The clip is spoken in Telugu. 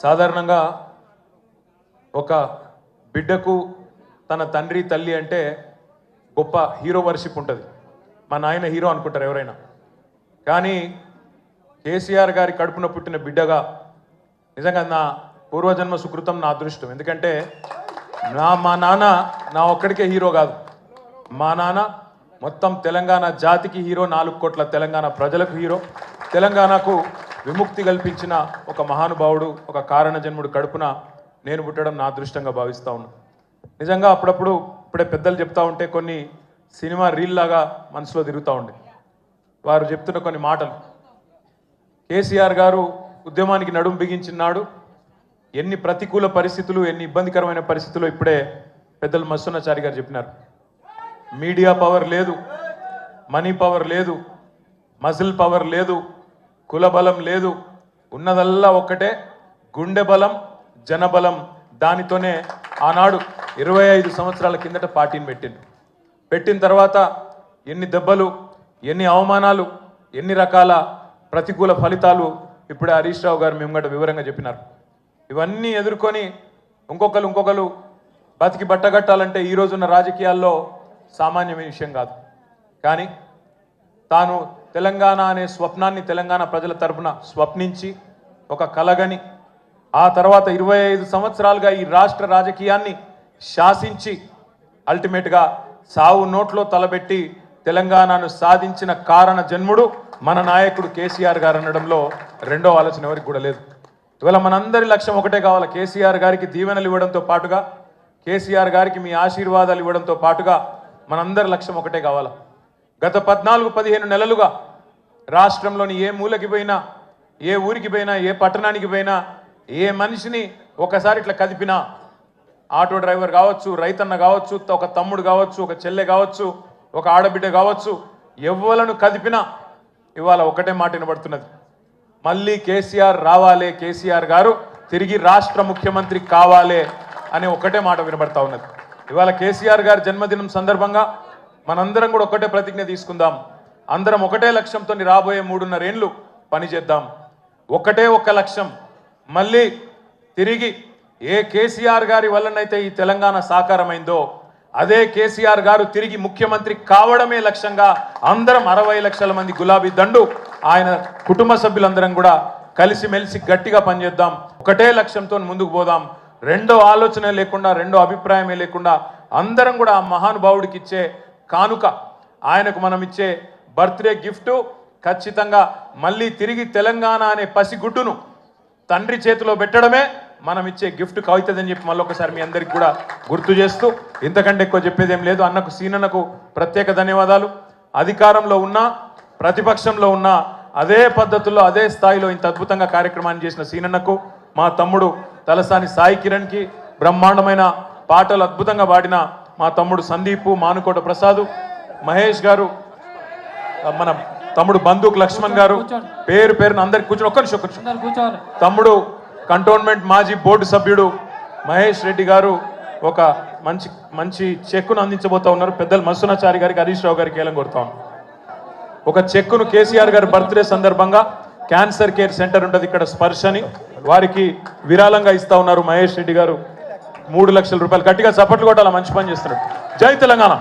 సాధారణంగా ఒక బిడ్డకు తన తండ్రి తల్లి అంటే గొప్ప హీరో వర్షిప్ ఉంటుంది. మా నాయన హీరో అనుకుంటారు ఎవరైనా. కానీ కేసీఆర్ గారి కడుపున పుట్టిన బిడ్డగా నిజంగా నా పూర్వజన్మ సుకృతం, నా అదృష్టం. ఎందుకంటే మా నాన్న నా ఒక్కడికే హీరో కాదు. మా నాన్న మొత్తం తెలంగాణ జాతికి హీరో, 4 కోట్ల తెలంగాణ ప్రజలకు హీరో. తెలంగాణకు విముక్తి కల్పించిన ఒక మహానుభావుడు, ఒక కారణ జన్ముడు కడుపున నేను పుట్టడం నా అదృష్టంగా భావిస్తూ ఉన్నాను. నిజంగా అప్పుడప్పుడు ఇప్పుడే పెద్దలు చెప్తా ఉంటే కొన్ని సినిమా రీల్ లాగా మనసులో తిరుగుతూ ఉండే. వారు చెప్తున్న కొన్ని మాటలు, కేసీఆర్ గారు ఉద్యమానికి నడుం బిగించినాడు, ఎన్ని ప్రతికూల పరిస్థితులు, ఎన్ని ఇబ్బందికరమైన పరిస్థితులు ఇప్పుడే పెద్దలు మస్సున్నాచారి గారు చెప్పినారు. మీడియా పవర్ లేదు, మనీ పవర్ లేదు, మజిల్ పవర్ లేదు, కులబలం లేదు, ఉన్నదల్లా ఒక్కటే గుండె బలం, జనబలం. దానితోనే ఆనాడు 25 సంవత్సరాల కిందట పార్టీని పెట్టిన తర్వాత ఎన్ని దెబ్బలు, ఎన్ని అవమానాలు, ఎన్ని రకాల ప్రతికూల ఫలితాలు ఇప్పుడే హరీష్ రావు గారు మేము గంట వివరంగా చెప్పినారు. ఇవన్నీ ఎదుర్కొని ఇంకొకరు బతికి బట్టగట్టాలంటే ఈ రోజున్న రాజకీయాల్లో సామాన్యమైన విషయం కాదు. కానీ తాను తెలంగాణ అనే స్వప్నాన్ని తెలంగాణ ప్రజల తరపున స్వప్నించి ఒక కలగని, ఆ తర్వాత 25 సంవత్సరాలుగా ఈ రాష్ట్ర రాజకీయాన్ని శాసించి అల్టిమేట్గా సావు నోట్లో తలబెట్టి తెలంగాణను సాధించిన కారణ జన్ముడు మన నాయకుడు కేసీఆర్ గారు అనడంలో రెండో ఆలోచన ఎవరికి కూడా లేదు. ఇవాళ మనందరి లక్ష్యం ఒకటే కావాలి. కేసీఆర్ గారికి దీవెనలు ఇవ్వడంతో పాటుగా, కేసీఆర్ గారికి మీ ఆశీర్వాదాలు ఇవ్వడంతో పాటుగా మనందరి లక్ష్యం ఒకటే కావాలి. గత 14-15 నెలలుగా రాష్ట్రంలోని ఏ మూలకి పోయినా, ఏ ఊరికి పోయినా, ఏ పట్టణానికి పోయినా, ఏ మనిషిని ఒకసారి ఇట్లా కదిపినా, ఆటో డ్రైవర్ కావచ్చు, రైతన్న కావచ్చు, ఒక తమ్ముడు కావచ్చు, ఒక చెల్లె కావచ్చు, ఒక ఆడబిడ్డ కావచ్చు, ఎవ్వలను కదిపినా ఇవాళ ఒకటే మాట వినబడుతున్నది, మళ్ళీ కేసీఆర్ రావాలే, కేసీఆర్ గారు తిరిగి రాష్ట్ర ముఖ్యమంత్రి కావాలే అనే ఒకటే మాట వినబడతా ఉన్నది. ఇవాళ కేసీఆర్ గారి జన్మదినం సందర్భంగా మనందరం కూడా ఒకటే ప్రతిజ్ఞ తీసుకుందాం. అందరం ఒకటే లక్ష్యంతో రాబోయే 3.5 ఏళ్ళు పనిచేద్దాం. ఒకటే ఒక లక్ష్యం, మళ్ళీ తిరిగి ఏ కేసీఆర్ గారి వల్లనైతే ఈ తెలంగాణ సాకారమైందో అదే కేసీఆర్ గారు తిరిగి ముఖ్యమంత్రి కావడమే లక్ష్యంగా అందరం 60 లక్షల మంది గులాబీ దండు, ఆయన కుటుంబ సభ్యులందరం కూడా కలిసిమెలిసి గట్టిగా పనిచేద్దాం. ఒకటే లక్ష్యంతో ముందుకు పోదాం. రెండో ఆలోచన లేకుండా, రెండో అభిప్రాయమే లేకుండా అందరం కూడా ఆ మహానుభావుడికి ఇచ్చే కానుక, ఆయనకు మనం ఇచ్చే బర్త్డే గిఫ్ట్ ఖచ్చితంగా మళ్ళీ తిరిగి తెలంగాణ అనే పసిగుడ్డును తండ్రి చేతిలో పెట్టడమే మనం ఇచ్చే గిఫ్ట్ అవుతుందని చెప్పి మళ్ళీ ఒకసారి మీ అందరికి కూడా గుర్తు చేస్తూ, ఇంతకంటే ఎక్కువ చెప్పేదేం లేదు. అన్నకు, సీనన్నకు ప్రత్యేక ధన్యవాదాలు. అధికారంలో ఉన్నా, ప్రతిపక్షంలో ఉన్నా అదే పద్ధతుల్లో, అదే స్థాయిలో ఇంత అద్భుతంగా కార్యక్రమాన్ని చేసిన సీనన్నకు, మా తమ్ముడు తలసాని సాయి కిరణ్కి, బ్రహ్మాండమైన పాటలు అద్భుతంగా పాడిన మా తమ్ముడు సందీపు, మానుకోట ప్రసాద్, మహేష్ గారు, మన తమ్ముడు బందూక్ లక్ష్మణ్ గారు, పేరున అందరికి కూర్చొని ఒక్క నిమిషం. తమ్ముడు కంటోన్మెంట్ మాజీ బోర్డు సభ్యుడు మహేష్ రెడ్డి గారు ఒక మంచి చెక్కును అందించబోతా ఉన్నారు. పెద్దలు మస్సునాచారి గారికి, హరీష్ రావు గారికి ఏలం కొడతా ఉన్నారు. ఒక చెక్కును కేసీఆర్ గారి బర్త్డే సందర్భంగా క్యాన్సర్ కేర్ సెంటర్ ఉంటుంది ఇక్కడ స్పర్శని, వారికి విరాళంగా ఇస్తా ఉన్నారు మహేష్ రెడ్డి గారు 3 లక్షల రూపాయలు. గట్టిగా చప్పట్లు కొట్టాల, మంచి పని చేస్తున్నారు. జై తెలంగాణ.